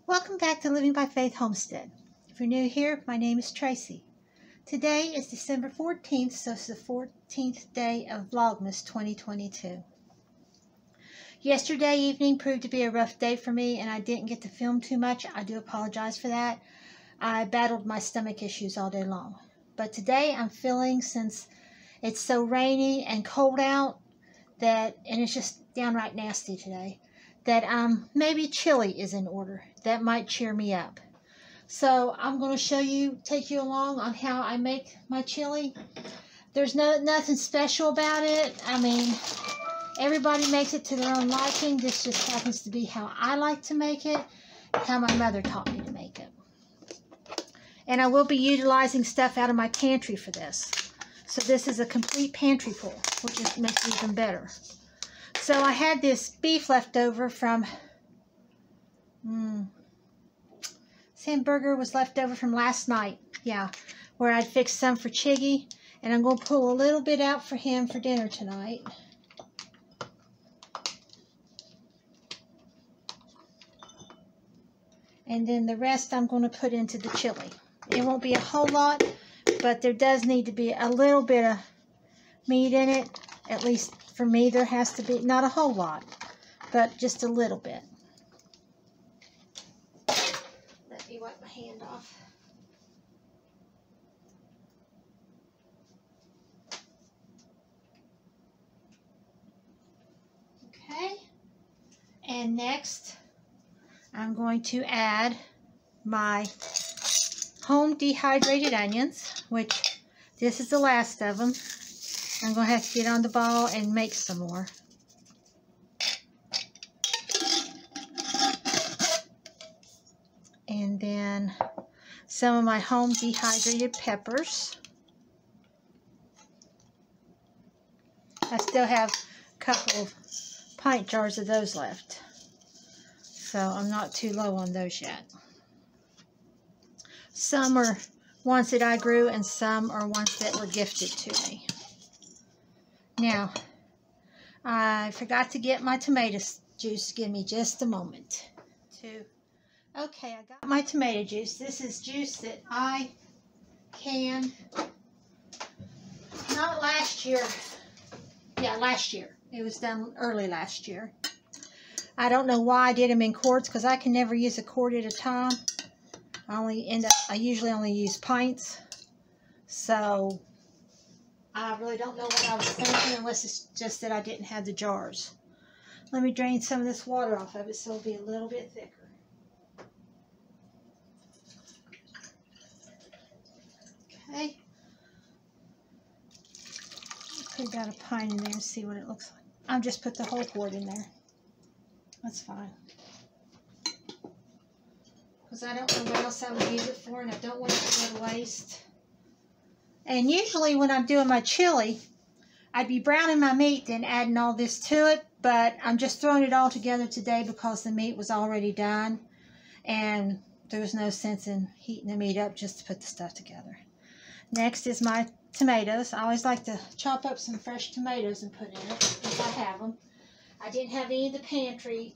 Welcome back to Living by Faith Homestead. If you're new here, my name is Tracy. Today is December 14th, so it's the 14th day of Vlogmas 2022. Yesterday evening proved to be a rough day for me, and I didn't get to film too much. I do apologize for that. I battled my stomach issues all day long. But today I'm feeling, since it's so rainy and cold out, and it's just downright nasty today, that maybe chili is in order. That might cheer me up. So I'm going to take you along on how I make my chili. There's nothing special about it. I mean, everybody makes it to their own liking. This just happens to be how I like to make it, how my mother taught me to make it. And I will be utilizing stuff out of my pantry for this. So this is a complete pantry full, which makes it even better. So I had this beef left over from, hamburger was left over from last night, yeah, where I'd fixed some for Chiggy, and I'm going to pull a little bit out for him for dinner tonight. And then the rest I'm going to put into the chili. It won't be a whole lot, but there does need to be a little bit of meat in it. At least for me, there has to be, not a whole lot, but just a little bit. Let me wipe my hand off. Okay. And next, I'm going to add my home dehydrated onions, which this is the last of them. I'm going to have to get on the ball and make some more. And then some of my home dehydrated peppers. I still have a couple of pint jars of those left, so I'm not too low on those yet. Some are ones that I grew, and some are ones that were gifted to me. Now, I forgot to get my tomato juice. Give me just a moment. Okay, I got my tomato juice. This is juice that I canned, not last year. Yeah, last year. It was done early last year. I don't know why I did them in quarts, because I can never use a quart at a time. I usually only use pints. So I really don't know what I was thinking, unless it's just that I didn't have the jars. Let me drain some of this water off of it so it'll be a little bit thicker. Okay. Put about a pint in there and see what it looks like. I'll just put the whole quart in there. That's fine. Because I don't know what else I would use it for, and I don't want it to go to waste. And usually when I'm doing my chili, I'd be browning my meat and adding all this to it, but I'm just throwing it all together today because the meat was already done, and there was no sense in heating the meat up just to put the stuff together. Next is my tomatoes. I always like to chop up some fresh tomatoes and put in it, if I have them. I didn't have any in the pantry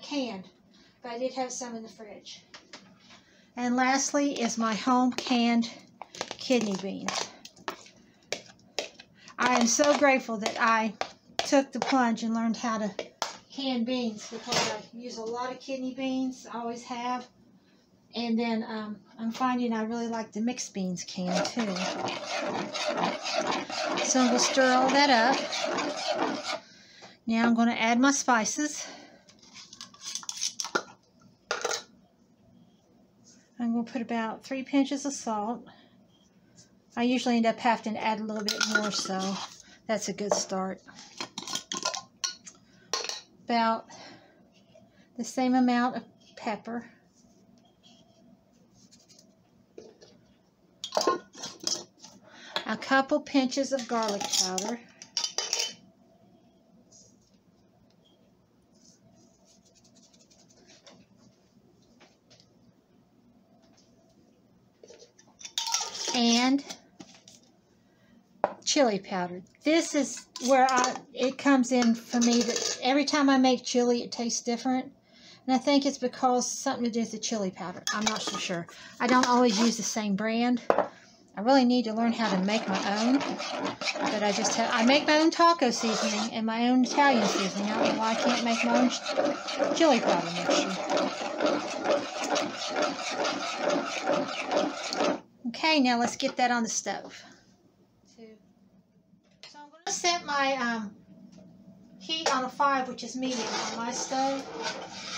canned, but I did have some in the fridge. And lastly is my home canned kidney beans. I am so grateful that I took the plunge and learned how to can beans, because I use a lot of kidney beans. I always have. And then I'm finding I really like the mixed beans can too. So I'm going to stir all that up. Now I'm going to add my spices. I'm going to put about 3 pinches of salt. I usually end up having to add a little bit more, so that's a good start. About the same amount of pepper. A couple pinches of garlic powder. And chili powder. This is where it comes in for me, that every time I make chili it tastes different. And I think it's because something to do with the chili powder. I'm not so sure. I don't always use the same brand. I really need to learn how to make my own. But I make my own taco seasoning and my own Italian seasoning. I don't know why I can't make my own chili powder mixture. Okay, now let's get that on the stove. So I'm going to set my heat on a 5, which is medium on my stove.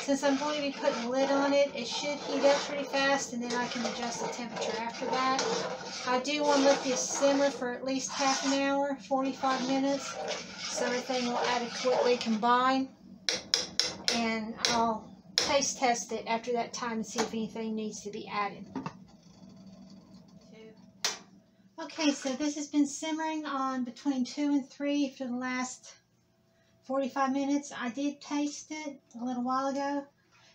Since I'm going to be putting a lid on it, it should heat up pretty fast, and then I can adjust the temperature after that. I do want to let this simmer for at least half an hour, 45 minutes, so everything will adequately combine. And I'll taste test it after that time and see if anything needs to be added. Okay, so this has been simmering on between 2 and 3 for the last 45 minutes. I did taste it a little while ago,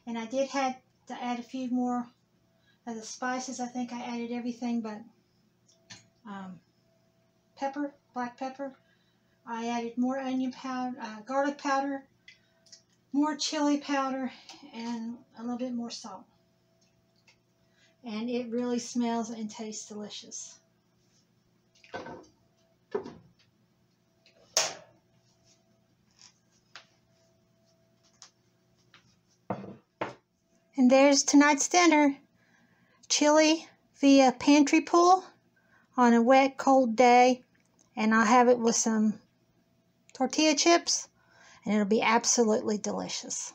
and I did have to add a few more of the spices. I think I added everything but pepper, black pepper. I added more onion powder, garlic powder, more chili powder, and a little bit more salt. And it really smells and tastes delicious. And there's tonight's dinner. Chili via pantry pull on a wet, cold day. And I'll have it with some tortilla chips. And it'll be absolutely delicious.